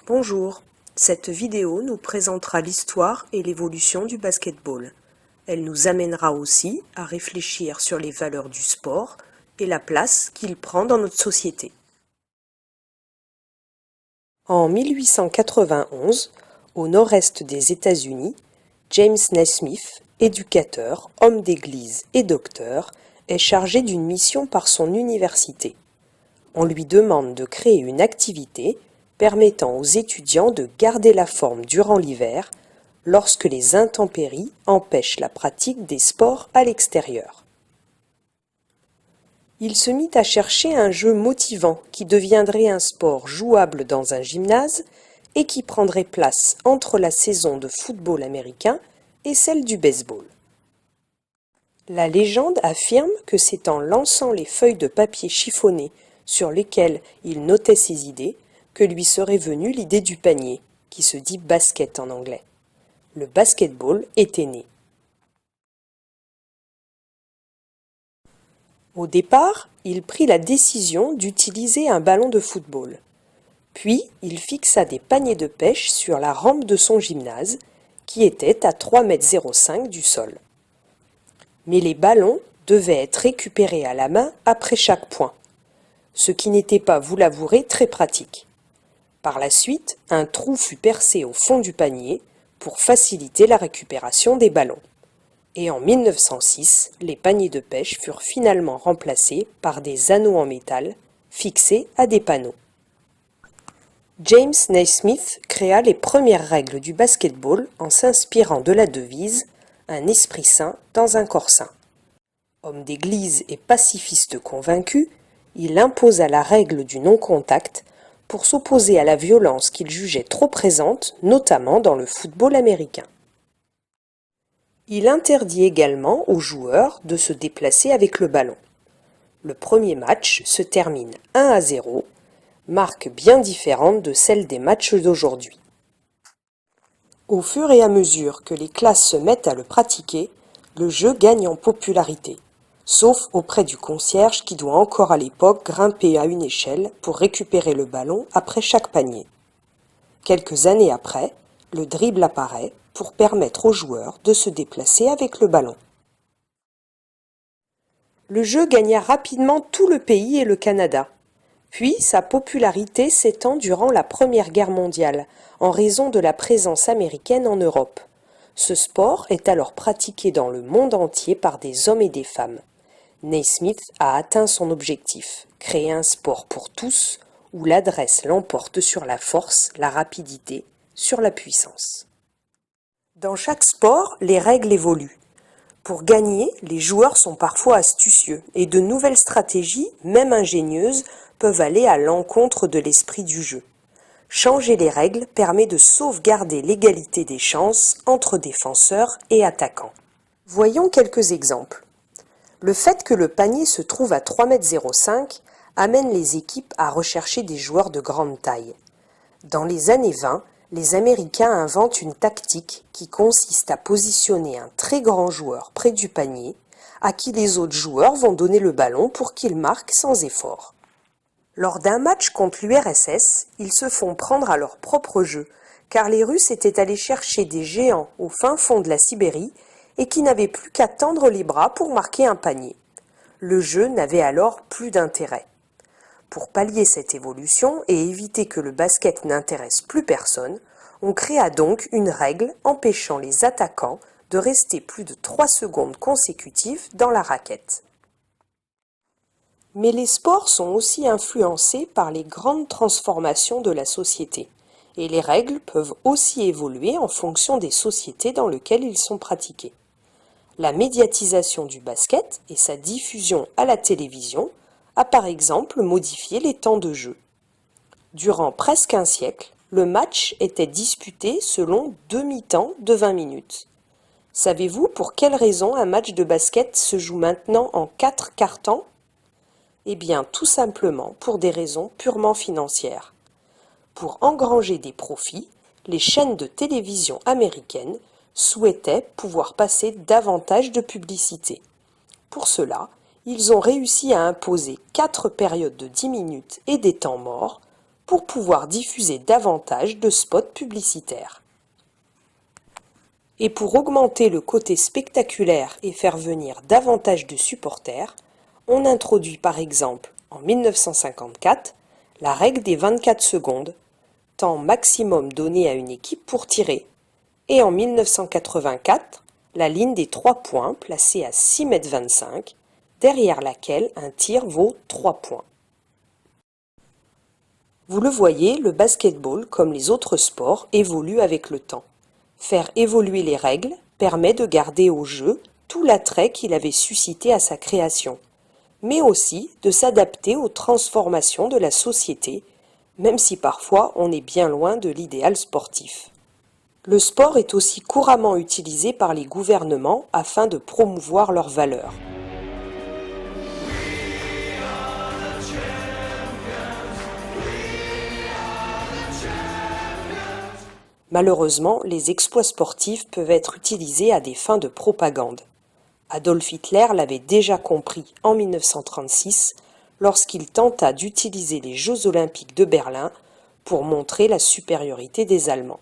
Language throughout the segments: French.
Bonjour, cette vidéo nous présentera l'histoire et l'évolution du basket-ball. Elle nous amènera aussi à réfléchir sur les valeurs du sport et la place qu'il prend dans notre société. En 1891, au nord-est des États-Unis, James Naismith, éducateur, homme d'église et docteur, est chargé d'une mission par son université. On lui demande de créer une activité permettant aux étudiants de garder la forme durant l'hiver, lorsque les intempéries empêchent la pratique des sports à l'extérieur. Il se mit à chercher un jeu motivant qui deviendrait un sport jouable dans un gymnase et qui prendrait place entre la saison de football américain et celle du baseball. La légende affirme que c'est en lançant les feuilles de papier chiffonnées sur lesquelles il notait ses idées que lui serait venue l'idée du panier, qui se dit basket en anglais. Le basketball était né. Au départ, il prit la décision d'utiliser un ballon de football. Puis, il fixa des paniers de pêche sur la rampe de son gymnase, qui était à 3,05 m du sol. Mais les ballons devaient être récupérés à la main après chaque point, ce qui n'était pas, vous l'avouerez, très pratique. Par la suite, un trou fut percé au fond du panier pour faciliter la récupération des ballons. Et en 1906, les paniers de pêche furent finalement remplacés par des anneaux en métal fixés à des panneaux. James Naismith créa les premières règles du basketball en s'inspirant de la devise « Un esprit sain dans un corps sain ». Homme d'église et pacifiste convaincu, il imposa la règle du non-contact pour s'opposer à la violence qu'il jugeait trop présente, notamment dans le football américain. Il interdit également aux joueurs de se déplacer avec le ballon. Le premier match se termine 1-0, marque bien différente de celle des matchs d'aujourd'hui. Au fur et à mesure que les classes se mettent à le pratiquer, le jeu gagne en popularité, sauf auprès du concierge qui doit encore à l'époque grimper à une échelle pour récupérer le ballon après chaque panier. Quelques années après, le dribble apparaît pour permettre aux joueurs de se déplacer avec le ballon. Le jeu gagna rapidement tout le pays et le Canada. Puis sa popularité s'étend durant la Première Guerre mondiale, en raison de la présence américaine en Europe. Ce sport est alors pratiqué dans le monde entier par des hommes et des femmes. Naismith a atteint son objectif, créer un sport pour tous, où l'adresse l'emporte sur la force, la rapidité, sur la puissance. Dans chaque sport, les règles évoluent. Pour gagner, les joueurs sont parfois astucieux et de nouvelles stratégies, même ingénieuses, peuvent aller à l'encontre de l'esprit du jeu. Changer les règles permet de sauvegarder l'égalité des chances entre défenseurs et attaquants. Voyons quelques exemples. Le fait que le panier se trouve à 3,05 m amène les équipes à rechercher des joueurs de grande taille. Dans les années 20, les Américains inventent une tactique qui consiste à positionner un très grand joueur près du panier, à qui les autres joueurs vont donner le ballon pour qu'il marque sans effort. Lors d'un match contre l'URSS, ils se font prendre à leur propre jeu, car les Russes étaient allés chercher des géants au fin fond de la Sibérie et qui n'avaient plus qu'à tendre les bras pour marquer un panier. Le jeu n'avait alors plus d'intérêt. Pour pallier cette évolution et éviter que le basket n'intéresse plus personne, on créa donc une règle empêchant les attaquants de rester plus de 3 secondes consécutives dans la raquette. Mais les sports sont aussi influencés par les grandes transformations de la société, et les règles peuvent aussi évoluer en fonction des sociétés dans lesquelles ils sont pratiqués. La médiatisation du basket et sa diffusion à la télévision a par exemple modifié les temps de jeu. Durant presque un siècle, le match était disputé selon 2 mi-temps de 20 minutes. Savez-vous pour quelle raison un match de basket se joue maintenant en 4 quarts-temps ? Eh bien, tout simplement pour des raisons purement financières. Pour engranger des profits, les chaînes de télévision américaines souhaitaient pouvoir passer davantage de publicité. Pour cela, ils ont réussi à imposer 4 périodes de 10 minutes et des temps morts pour pouvoir diffuser davantage de spots publicitaires. Et pour augmenter le côté spectaculaire et faire venir davantage de supporters, on introduit par exemple en 1954 la règle des 24 secondes, temps maximum donné à une équipe pour tirer, et en 1984 la ligne des 3 points placée à 6,25 m, derrière laquelle un tir vaut 3 points. Vous le voyez, le basket-ball, comme les autres sports, évolue avec le temps. Faire évoluer les règles permet de garder au jeu tout l'attrait qu'il avait suscité à sa création, mais aussi de s'adapter aux transformations de la société, même si parfois on est bien loin de l'idéal sportif. Le sport est aussi couramment utilisé par les gouvernements afin de promouvoir leurs valeurs. Malheureusement, les exploits sportifs peuvent être utilisés à des fins de propagande. Adolf Hitler l'avait déjà compris en 1936 lorsqu'il tenta d'utiliser les Jeux olympiques de Berlin pour montrer la supériorité des Allemands.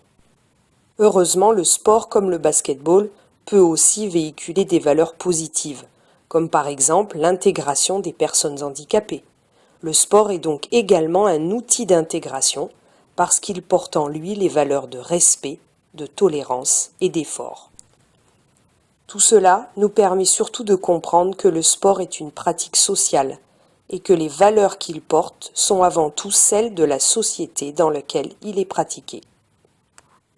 Heureusement, le sport comme le basket-ball peut aussi véhiculer des valeurs positives, comme par exemple l'intégration des personnes handicapées. Le sport est donc également un outil d'intégration parce qu'il porte en lui les valeurs de respect, de tolérance et d'effort. Tout cela nous permet surtout de comprendre que le sport est une pratique sociale et que les valeurs qu'il porte sont avant tout celles de la société dans laquelle il est pratiqué.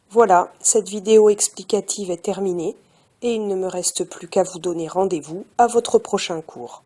Voilà, cette vidéo explicative est terminée et il ne me reste plus qu'à vous donner rendez-vous à votre prochain cours.